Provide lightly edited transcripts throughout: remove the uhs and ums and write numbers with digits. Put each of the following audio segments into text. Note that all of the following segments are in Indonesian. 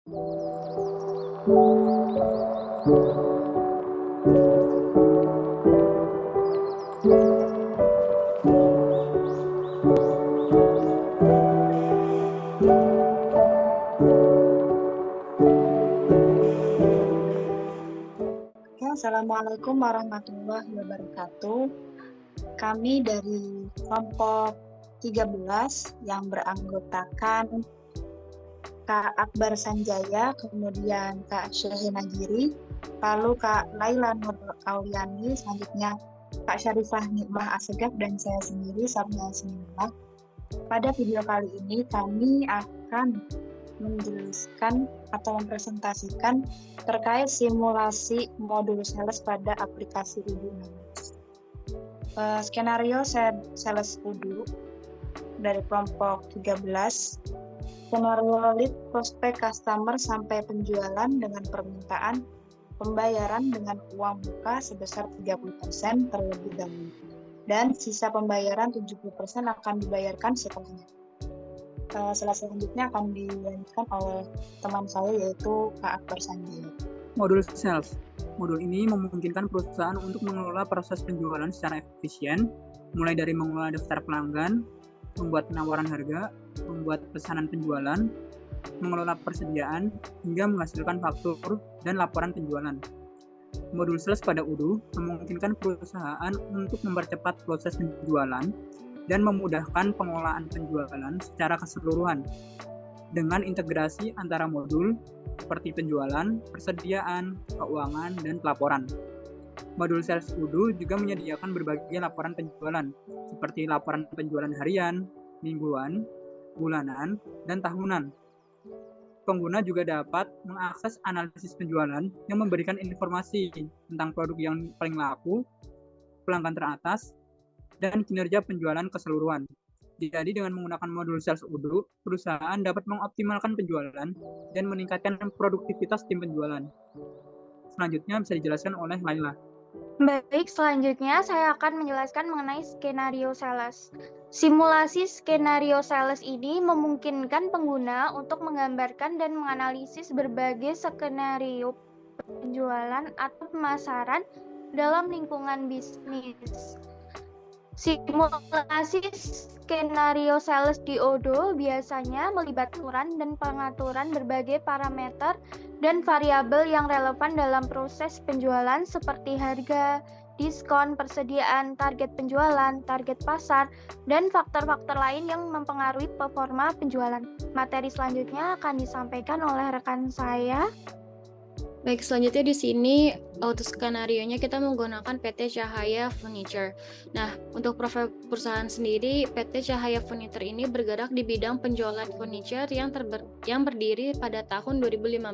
Assalamualaikum warahmatullahi wabarakatuh. Kami dari kelompok 13 yang beranggotakan Kak Akbar Sanjaya, kemudian Kak Syahina Giri, lalu Kak Laila Nur Auliani, selanjutnya Kak Syarifah Nikmah Assegaf, dan saya sendiri Sabna Sinillah. Pada video kali ini kami akan menjelaskan atau mempresentasikan terkait simulasi modul sales pada aplikasi Udu. Skenario sales Udu dari kelompok 13. Skenario lead prospek customer sampai penjualan dengan permintaan pembayaran dengan uang muka sebesar 30% terlebih dahulu. Dan sisa pembayaran 70% akan dibayarkan setelahnya. Selanjutnya akan dilanjutkan oleh teman saya yaitu Kak Akbar Sanjaya. Modul sales. Modul ini memungkinkan perusahaan untuk mengelola proses penjualan secara efisien, mulai dari mengelola daftar pelanggan, membuat penawaran harga, membuat pesanan penjualan, mengelola persediaan, hingga menghasilkan faktur dan laporan penjualan. Modul sales pada Udu memungkinkan perusahaan untuk mempercepat proses penjualan dan memudahkan pengelolaan penjualan secara keseluruhan dengan integrasi antara modul seperti penjualan, persediaan, keuangan, dan pelaporan. Modul sales Udu juga menyediakan berbagai laporan penjualan seperti laporan penjualan harian, mingguan, bulanan, dan tahunan. Pengguna juga dapat mengakses analisis penjualan yang memberikan informasi tentang produk yang paling laku, pelanggan teratas, dan kinerja penjualan keseluruhan. Jadi dengan menggunakan modul sales Udu, perusahaan dapat mengoptimalkan penjualan dan meningkatkan produktivitas tim penjualan. Selanjutnya bisa dijelaskan oleh Laila. Baik, selanjutnya saya akan menjelaskan mengenai skenario sales. Simulasi skenario sales ini memungkinkan pengguna untuk menggambarkan dan menganalisis berbagai skenario penjualan atau pemasaran dalam lingkungan bisnis. Simulasi skenario sales di Odoo biasanya melibatkan aturan dan pengaturan berbagai parameter dan variabel yang relevan dalam proses penjualan seperti harga, diskon, persediaan, target penjualan, target pasar, dan faktor-faktor lain yang mempengaruhi performa penjualan. Materi selanjutnya akan disampaikan oleh rekan saya. Baik, selanjutnya di sini auto skenario-nya kita menggunakan PT Cahaya Furniture. Nah, untuk profil perusahaan sendiri, PT Cahaya Furniture ini bergerak di bidang penjualan furniture yang berdiri pada tahun 2015,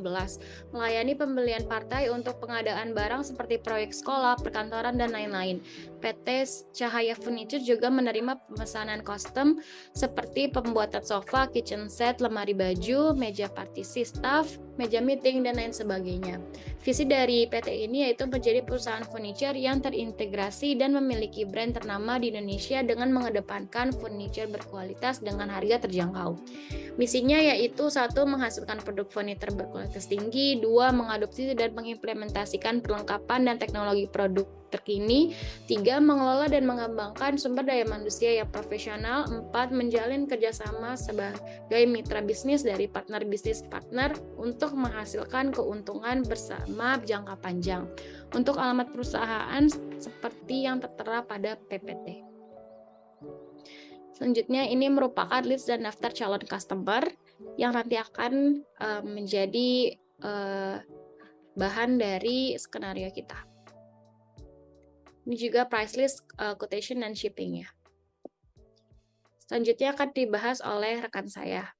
melayani pembelian partai untuk pengadaan barang seperti proyek sekolah, perkantoran, dan lain-lain. PT Cahaya Furniture juga menerima pemesanan custom seperti pembuatan sofa, kitchen set, lemari baju, meja partisi staff, meja meeting, dan lain sebagainya. Visi dari PT ini yaitu menjadi perusahaan furniture yang terintegrasi dan memiliki brand ternama di Indonesia dengan mengedepankan furniture berkualitas dengan harga terjangkau. Misinya yaitu 1. Menghasilkan produk furniture berkualitas tinggi, 2. Mengadopsi dan mengimplementasikan perlengkapan dan teknologi produk terkini, 3. Mengelola dan mengembangkan sumber daya manusia yang profesional, 4. Menjalin kerjasama sebagai mitra bisnis dari partner bisnis partner untuk menghasilkan keuntungan bersama jangka panjang. Untuk alamat perusahaan seperti yang tertera pada PPT. Selanjutnya ini merupakan list dan daftar calon customer yang nanti akan menjadi bahan dari skenario kita. Ini juga price list, quotation, dan shipping-nya. Selanjutnya akan dibahas oleh rekan saya.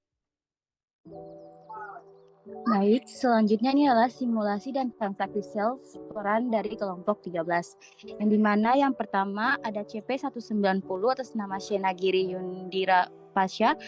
Baik, selanjutnya ini adalah simulasi dan transaksi sales peran dari kelompok 13. Yang dimana yang pertama ada CP190 atas nama Shena Giri Yundira Pasha,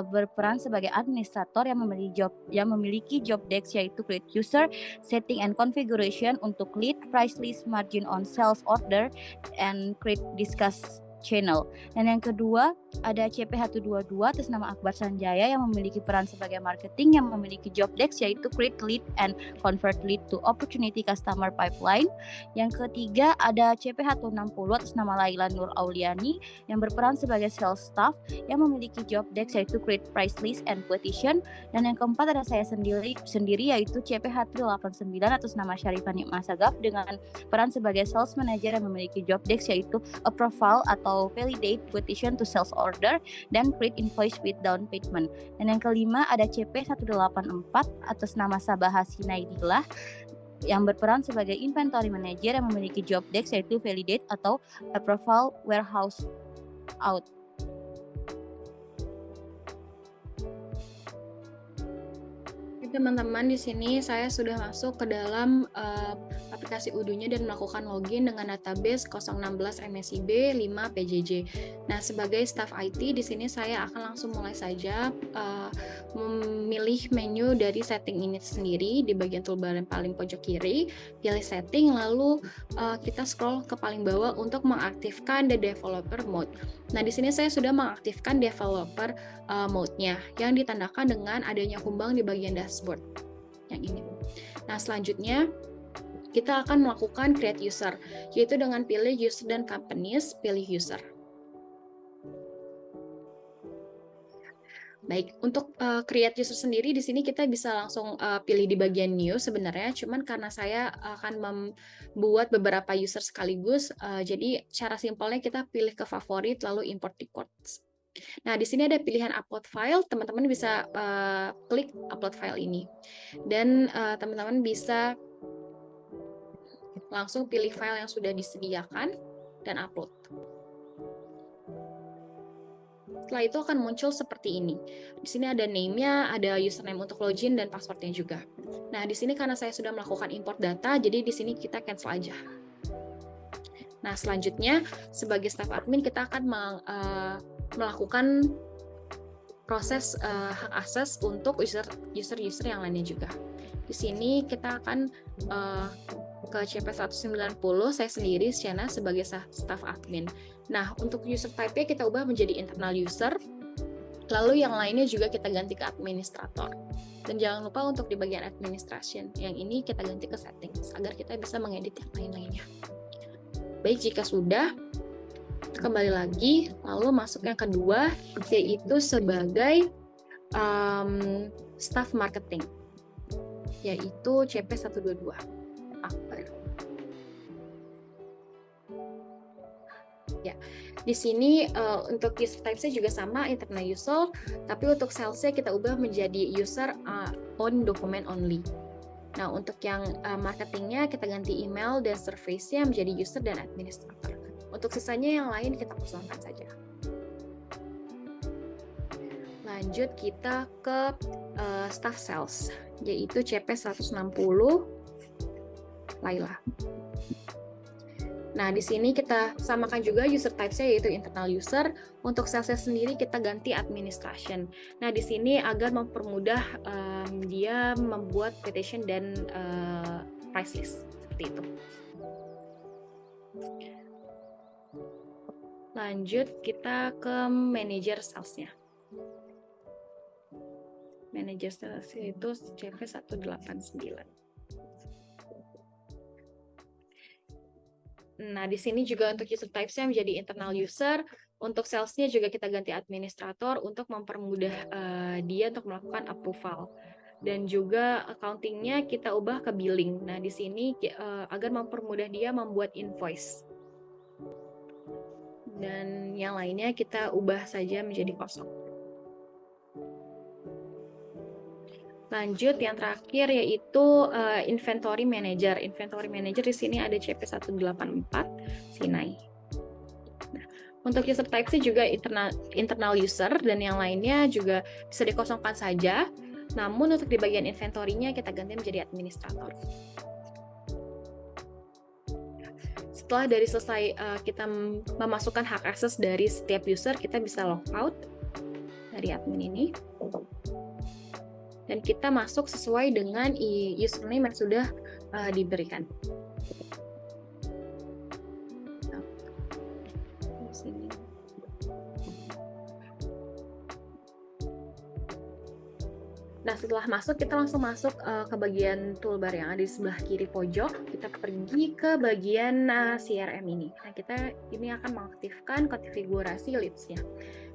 berperan sebagai administrator yang memiliki job desk yaitu create user, setting and configuration untuk lead, price list, margin on sales order, and create discuss channel. Dan yang kedua ada CP122 atas nama Akbar Sanjaya yang memiliki peran sebagai marketing yang memiliki job desk yaitu create lead and convert lead to opportunity customer pipeline. Yang ketiga ada CP160 atas nama Laila Nur Auliani yang berperan sebagai sales staff yang memiliki job desk yaitu create price list and petition. Dan yang keempat ada saya sendiri yaitu CP189 atas nama Syarifah Nikmah Sagaf dengan peran sebagai sales manager yang memiliki job desk yaitu a profile atau validate quotation to sales order dan create invoice with down payment. Dan yang kelima ada CP184 atas nama Sabah Sinaidillah yang berperan sebagai inventory manager yang memiliki job desk yaitu validate atau a profile warehouse out. Teman-teman, di sini saya sudah masuk ke dalam aplikasi Odoo-nya dan melakukan login dengan database 016 MSIB 5 PJJ. Nah, sebagai staff IT di sini saya akan langsung mulai saja memilih menu dari setting ini sendiri di bagian toolbar yang paling pojok kiri, pilih setting, lalu kita scroll ke paling bawah untuk mengaktifkan the developer mode. Nah, di sini saya sudah mengaktifkan developer mode-nya yang ditandakan dengan adanya kumbang di bagian dashboard yang ini. Nah, selanjutnya kita akan melakukan create user, yaitu dengan pilih user dan companies, pilih user. Baik, untuk create user sendiri di sini kita bisa langsung pilih di bagian new sebenarnya, cuman karena saya akan membuat beberapa user sekaligus, jadi cara simpelnya kita pilih ke favorit lalu import records. Nah, di sini ada pilihan upload file, teman-teman bisa klik upload file ini. Dan teman-teman bisa langsung pilih file yang sudah disediakan dan upload. Setelah itu akan muncul seperti ini. Di sini ada name-nya, ada username untuk login dan password-nya juga. Nah, di sini karena saya sudah melakukan import data, jadi di sini kita cancel aja. Nah, selanjutnya sebagai staff admin kita akan melakukan proses hak akses untuk user yang lainnya juga. Di sini kita akan ke CP190, saya sendiri Siana sebagai staff admin. Nah, untuk user type-nya kita ubah menjadi internal user, lalu yang lainnya juga kita ganti ke administrator. Dan jangan lupa untuk di bagian administration, yang ini kita ganti ke settings, agar kita bisa mengedit yang lain-lainnya. Baik, jika sudah, kembali lagi, lalu masuk yang kedua, yaitu sebagai staff marketing, yaitu CP122. Ya, di sini untuk user type-nya juga sama, internal user, tapi untuk sales-nya kita ubah menjadi user on document only. Nah, untuk yang marketingnya kita ganti email dan service-nya menjadi user dan administrator. Untuk sisanya yang lain kita kosongkan saja. Lanjut kita ke staff sales, yaitu CP160 Laila. Nah, di sini kita samakan juga user type-nya yaitu internal user. Untuk sales-nya sendiri kita ganti administration. Nah, di sini agar mempermudah dia membuat petition dan price list seperti itu. Lanjut kita ke manager sales-nya. Manager sales itu CP189. Nah, di sini juga untuk user types-nya menjadi internal user. Untuk sales-nya juga kita ganti administrator untuk mempermudah dia untuk melakukan approval. Dan juga accounting-nya kita ubah ke billing. Nah, di sini agar mempermudah dia membuat invoice. Dan yang lainnya kita ubah saja menjadi kosong. Lanjut yang terakhir yaitu inventory manager. Inventory manager di sini ada CP184 Sinai. Nah, untuk user type sih juga internal user dan yang lainnya juga bisa dikosongkan saja. Namun untuk di bagian inventory-nya kita ganti menjadi administrator. Setelah dari selesai kita memasukkan hak akses dari setiap user, kita bisa logout dari admin ini. Dan kita masuk sesuai dengan username yang sudah diberikan. Di sini. Nah, setelah masuk, kita langsung masuk ke bagian toolbar yang ada di sebelah kiri pojok. Kita pergi ke bagian CRM ini. Nah, kita ini akan mengaktifkan konfigurasi leads-nya.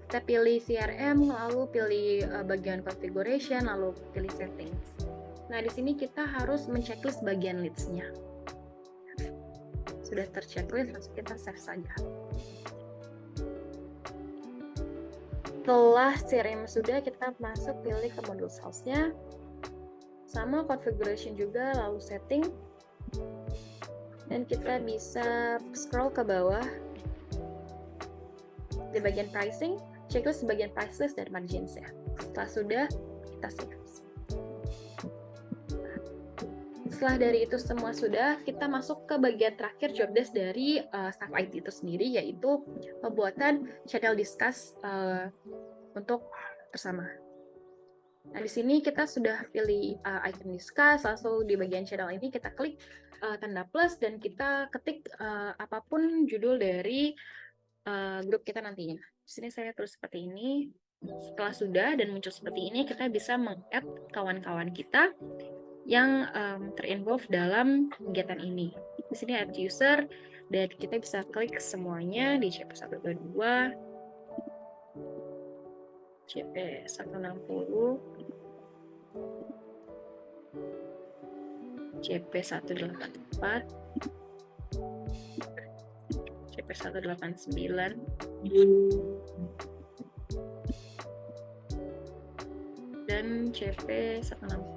Kita pilih CRM, lalu pilih bagian configuration, lalu pilih settings. Nah, di sini kita harus menceklis bagian leads-nya. Sudah terchecklist, langsung kita save saja. Setelah CRM sudah, kita masuk pilih ke modul sales-nya. Sama configuration juga, lalu setting. Dan kita bisa scroll ke bawah. Di bagian pricing, checklist bagian price list dan margins ya. Setelah sudah, kita save. Setelah dari itu semua sudah, kita masuk ke bagian terakhir job desk dari staff IT itu sendiri, yaitu pembuatan channel discuss untuk bersama. Nah, di sini kita sudah pilih icon discuss, langsung di bagian channel ini kita klik tanda plus dan kita ketik apapun judul dari grup kita nantinya. Di sini saya tulis seperti ini. Setelah sudah dan muncul seperti ini, kita bisa meng-add kawan-kawan kita yang terinvolve dalam kegiatan ini. Di sini add user dan kita bisa klik semuanya di CP122, CP160, CP184, CP189, dan CP160.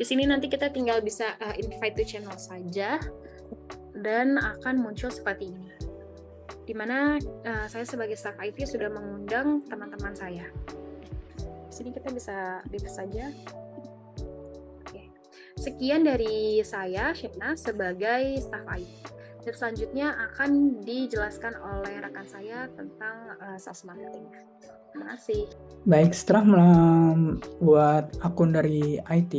Di sini nanti kita tinggal bisa invite to channel saja dan akan muncul seperti ini. Dimana saya sebagai staff IT sudah mengundang teman-teman saya. Di sini kita bisa leave saja. Oke. Sekian dari saya, Shepna, sebagai staff IT. Dan selanjutnya akan dijelaskan oleh rekan saya tentang sales marketing. Terima kasih. Baik, setelah membuat akun dari IT,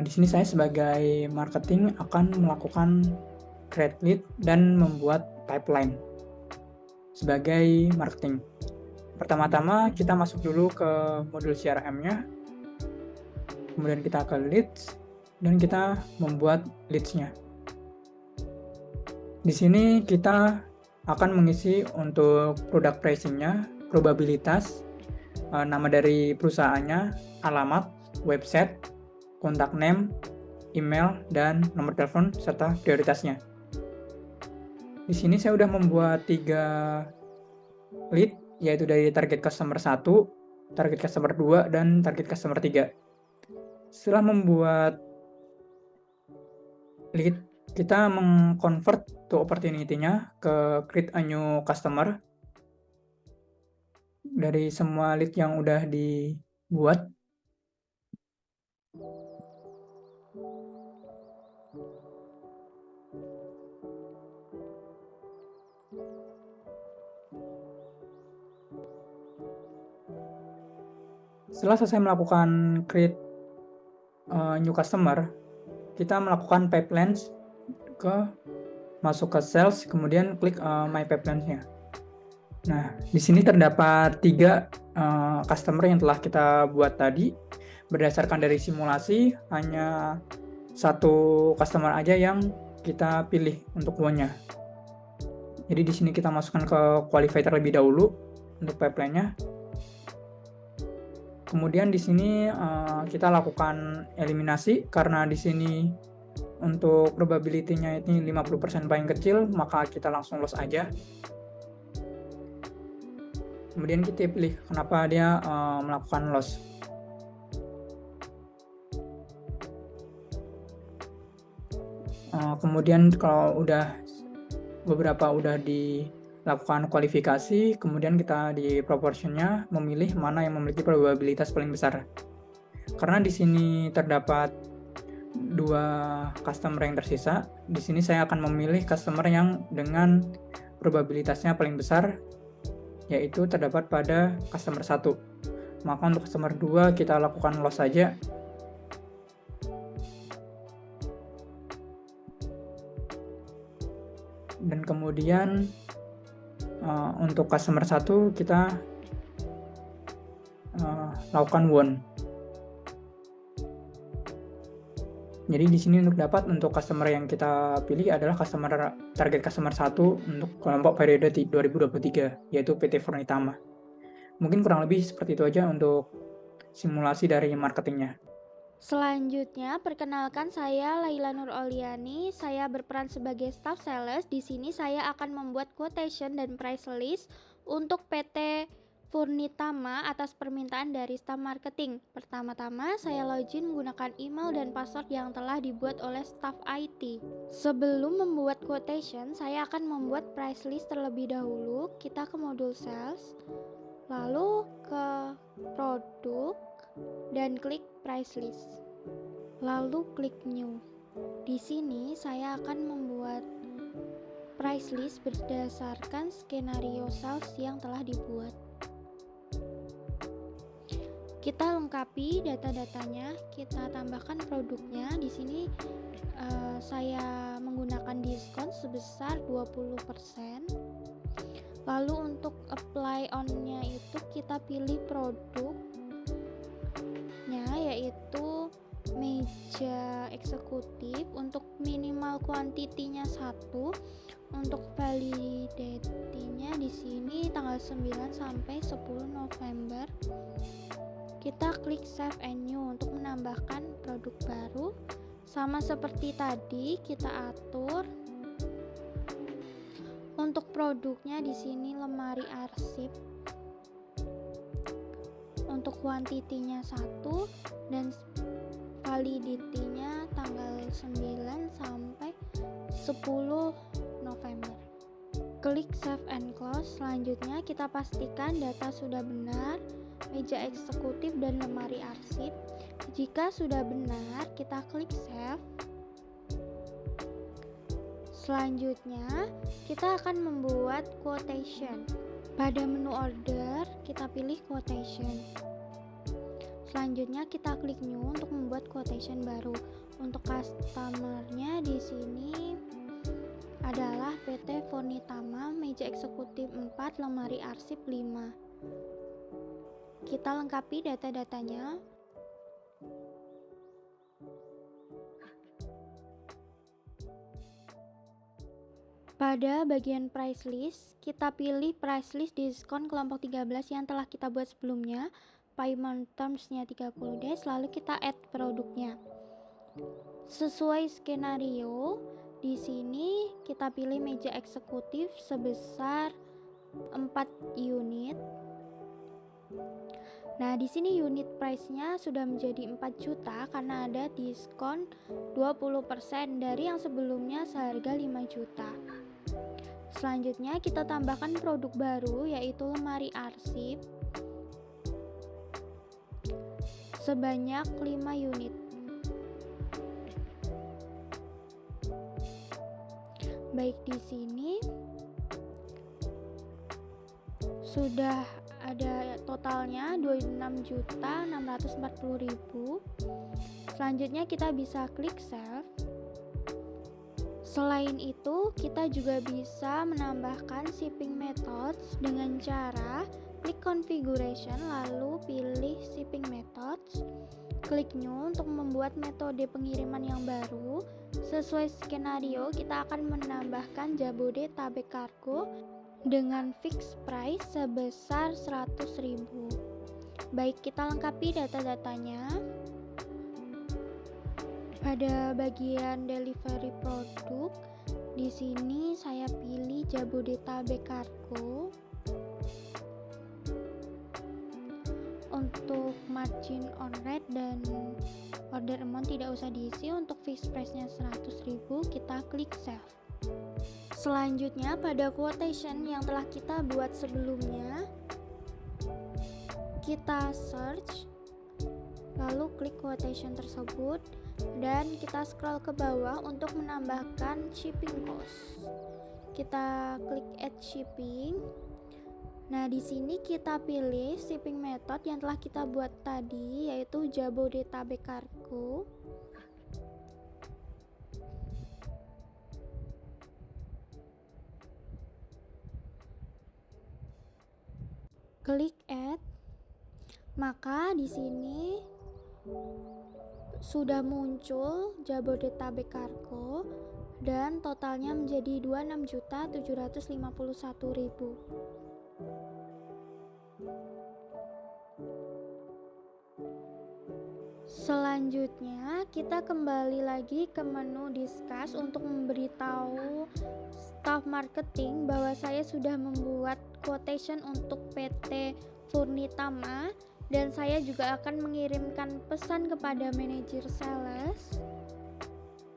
di sini saya sebagai marketing akan melakukan create lead dan membuat pipeline sebagai marketing. Pertama-tama kita masuk dulu ke modul CRM-nya, kemudian kita ke leads, dan kita membuat leads-nya. Di sini kita akan mengisi untuk product pricing-nya, probabilitas, nama dari perusahaannya, alamat, website, kontak name, email, dan nomor telepon, serta prioritasnya. Di sini saya sudah membuat 3 lead, yaitu dari target customer 1, target customer 2, dan target customer 3. Setelah membuat lead, kita meng-convert to opportunity-nya ke create a new customer dari semua lead yang udah dibuat. Setelah selesai melakukan create new customer, kita melakukan pipelines masuk ke sales, kemudian klik my pipelines-nya. Nah, di sini terdapat 3 customer yang telah kita buat tadi. Berdasarkan dari simulasi, hanya 1 customer aja yang kita pilih untuk one-nya. Jadi di sini kita masukkan ke qualify terlebih dahulu untuk pipeline-nya. Kemudian di sini kita lakukan eliminasi karena di sini untuk probability-nya ini 50% paling kecil, maka kita langsung loss aja. Kemudian kita pilih kenapa dia melakukan loss. Kemudian kalau beberapa udah dilakukan kualifikasi, kemudian kita di proportionnya memilih mana yang memiliki probabilitas paling besar. Karena di sini terdapat 2 customer yang tersisa, di sini saya akan memilih customer yang dengan probabilitasnya paling besar, yaitu terdapat pada customer 1. Maka untuk customer 2 kita lakukan loss saja. Dan kemudian untuk customer 1 kita lakukan won. Jadi di sini untuk customer yang kita pilih adalah target customer 1 untuk kelompok periode 2023, yaitu PT Furnitama. Mungkin kurang lebih seperti itu aja untuk simulasi dari marketingnya. Selanjutnya, perkenalkan saya Laila Nur Oliani. Saya berperan sebagai staff sales. Di sini saya akan membuat quotation dan price list untuk PT Furnitama atas permintaan dari staf marketing. Pertama-tama, saya login menggunakan email dan password yang telah dibuat oleh staf IT. Sebelum membuat quotation, saya akan membuat price list terlebih dahulu. Kita ke modul sales, lalu ke produk, dan klik price list. Lalu klik new. Di sini saya akan membuat price list berdasarkan skenario sales yang telah dibuat. Kita lengkapi data-datanya, kita tambahkan produknya. Di sini saya menggunakan diskon sebesar 20%. Lalu untuk apply on-nya itu kita pilih produknya, yaitu meja eksekutif. Untuk minimal kuantitinya 1, untuk validity-nya di sini tanggal 9 sampai 10 November. Kita klik save and new untuk menambahkan produk baru. Sama seperti tadi, kita atur. Untuk produknya di sini lemari arsip. Untuk kuantitinya 1 dan validity-nya tanggal 9 sampai 10 November. Klik save and close. Selanjutnya kita pastikan data sudah benar, meja eksekutif dan lemari arsip. Jika sudah benar, kita klik save. Selanjutnya, kita akan membuat quotation. Pada menu order, kita pilih quotation. Selanjutnya, kita klik new untuk membuat quotation baru. Untuk customer-nya di sini adalah PT Furnitama, meja eksekutif 4, lemari arsip 5. Kita lengkapi data-datanya. Pada bagian price list, kita pilih price list diskon kelompok 13 yang telah kita buat sebelumnya. Payment terms-nya 30 days, lalu kita add produknya. Sesuai skenario, di sini kita pilih meja eksekutif sebesar 4 unit. Nah, di sini unit price-nya sudah menjadi 4 juta karena ada diskon 20% dari yang sebelumnya seharga 5 juta. Selanjutnya kita tambahkan produk baru, yaitu lemari arsip sebanyak 5 unit. Baik, di sini sudah ada totalnya 26.640.000. Selanjutnya kita bisa klik save. Selain itu, kita juga bisa menambahkan shipping methods dengan cara klik configuration lalu pilih shipping methods. Klik new untuk membuat metode pengiriman yang baru. Sesuai skenario, kita akan menambahkan Jabodetabek Cargo dengan fixed price sebesar 100.000. Baik, kita lengkapi data-datanya. Pada bagian delivery produk, di sini saya pilih Jabodetabek Cargo. Untuk margin on rate dan order amount tidak usah diisi. Untuk fixed price-nya 100.000, kita klik save. Selanjutnya, pada quotation yang telah kita buat sebelumnya, kita search, lalu klik quotation tersebut, dan kita scroll ke bawah untuk menambahkan shipping cost. Kita klik add shipping. Nah, di sini kita pilih shipping method yang telah kita buat tadi, yaitu Jabodetabek Cargo. klik add, maka di sini sudah muncul Jabodetabek Cargo dan totalnya menjadi 26.751.000. Selanjutnya, kita kembali lagi ke menu discuss untuk memberitahu staf marketing bahwa saya sudah membuat quotation untuk PT Furnitama dan saya juga akan mengirimkan pesan kepada manajer sales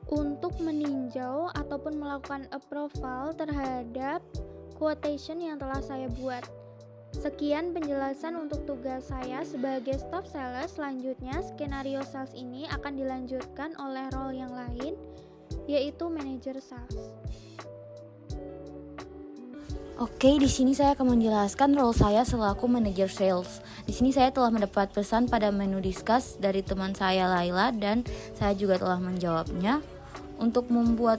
untuk meninjau ataupun melakukan approval terhadap quotation yang telah saya buat. Sekian penjelasan untuk tugas saya sebagai staff sales. Selanjutnya, skenario sales ini akan dilanjutkan oleh role yang lain, yaitu manajer sales. Oke, di sini saya akan menjelaskan role saya selaku manajer sales. Di sini saya telah mendapat pesan pada menu discuss dari teman saya Laila dan saya juga telah menjawabnya. Untuk membuat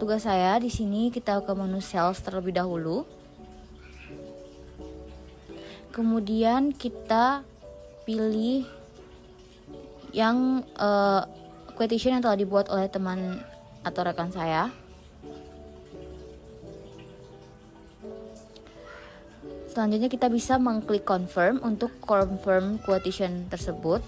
tugas saya di sini kita ke menu sales terlebih dahulu. Kemudian kita pilih yang quotation yang telah dibuat oleh teman atau rekan saya. Selanjutnya kita bisa mengklik confirm untuk confirm quotation tersebut.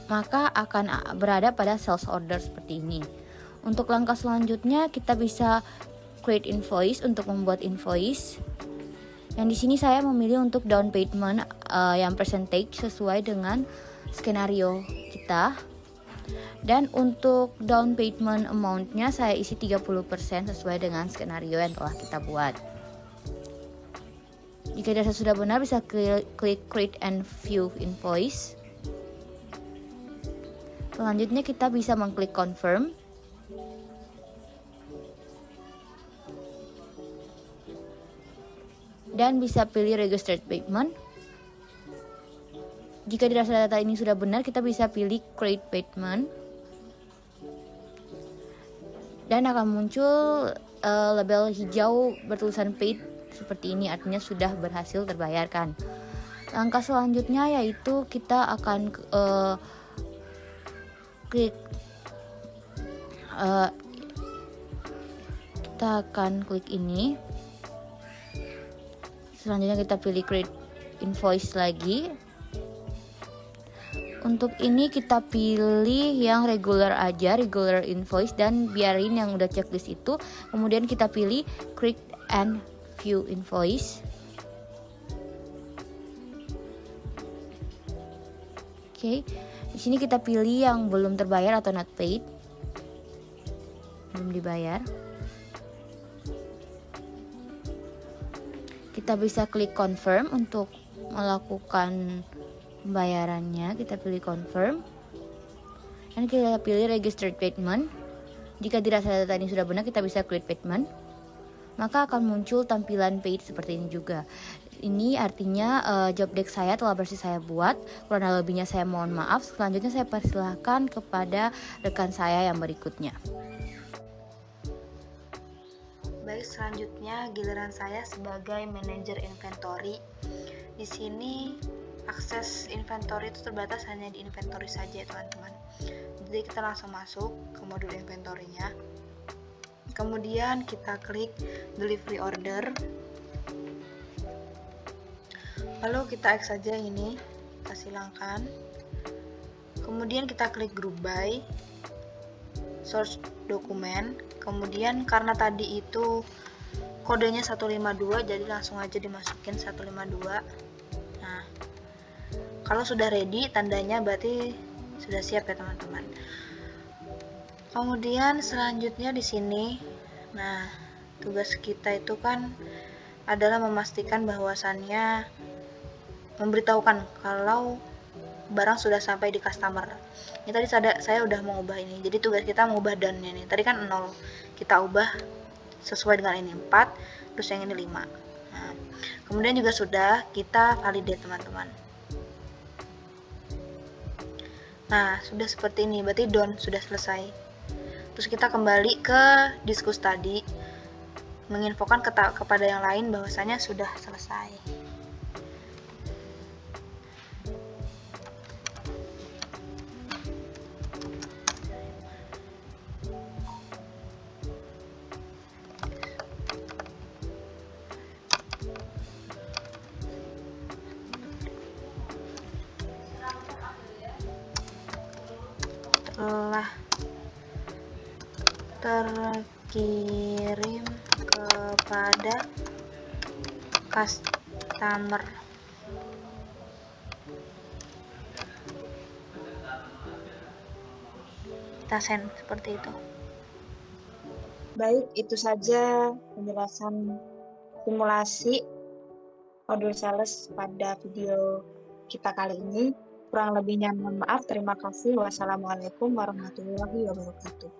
Maka akan berada pada sales order seperti ini. Untuk langkah selanjutnya kita bisa create invoice untuk membuat invoice. Yang di sini saya memilih untuk down payment yang percentage sesuai dengan skenario kita. Dan untuk down payment amount-nya saya isi 30% sesuai dengan skenario yang telah kita buat. Jika dirasa sudah benar bisa klik create and view invoice. Selanjutnya kita bisa mengklik confirm. Dan bisa pilih registered payment. Jika dirasa data ini sudah benar, kita bisa pilih create payment. Dan akan muncul label hijau bertulisan paid seperti ini, artinya sudah berhasil terbayarkan. Langkah selanjutnya yaitu kita akan kita akan klik ini. Selanjutnya kita pilih create invoice lagi. Untuk ini kita pilih yang regular aja, regular invoice, dan biarin yang udah checklist itu. Kemudian kita pilih create and view invoice. Oke. Di sini kita pilih yang belum terbayar atau not paid. Belum dibayar. Kita bisa klik confirm untuk melakukan pembayarannya. Kita pilih confirm. Dan kita pilih registered payment. Jika dirasa data ini sudah benar, kita bisa create payment. Maka akan muncul tampilan paid seperti ini juga. Ini artinya job desk saya telah berhasil saya buat. Kurang lebihnya saya mohon maaf. Selanjutnya saya persilahkan kepada rekan saya yang berikutnya. Baik, selanjutnya giliran saya sebagai manajer inventory. Di sini akses inventory itu terbatas hanya di inventory saja, teman-teman. Jadi kita langsung masuk ke modul inventory-nya. Kemudian kita klik delivery order. Lalu kita X saja ini, kita silangkan. Kemudian kita klik group by, source dokumen. Kemudian karena tadi itu kodenya 152, jadi langsung aja dimasukin 152. Nah, kalau sudah ready, tandanya berarti sudah siap ya teman-teman. Kemudian selanjutnya di sini, nah tugas kita itu kan adalah memastikan bahwasannya memberitahukan kalau barang sudah sampai di customer. Ini tadi saya udah mengubah ini. Jadi tugas kita mengubah down-nya nih. Tadi kan 0. Kita ubah sesuai dengan ini 4, terus yang ini 5. Nah, kemudian juga sudah kita validate teman-teman. Nah, sudah seperti ini, berarti done sudah selesai. Terus kita kembali ke diskus tadi, menginfokan kepada yang lain bahwasanya sudah selesai. Telah terkirim kepada customer. Kita send seperti itu. Baik, itu saja penjelasan simulasi modul sales pada video kita kali ini. Kurang lebihnya mohon maaf. Terima kasih. Wassalamualaikum warahmatullahi wabarakatuh.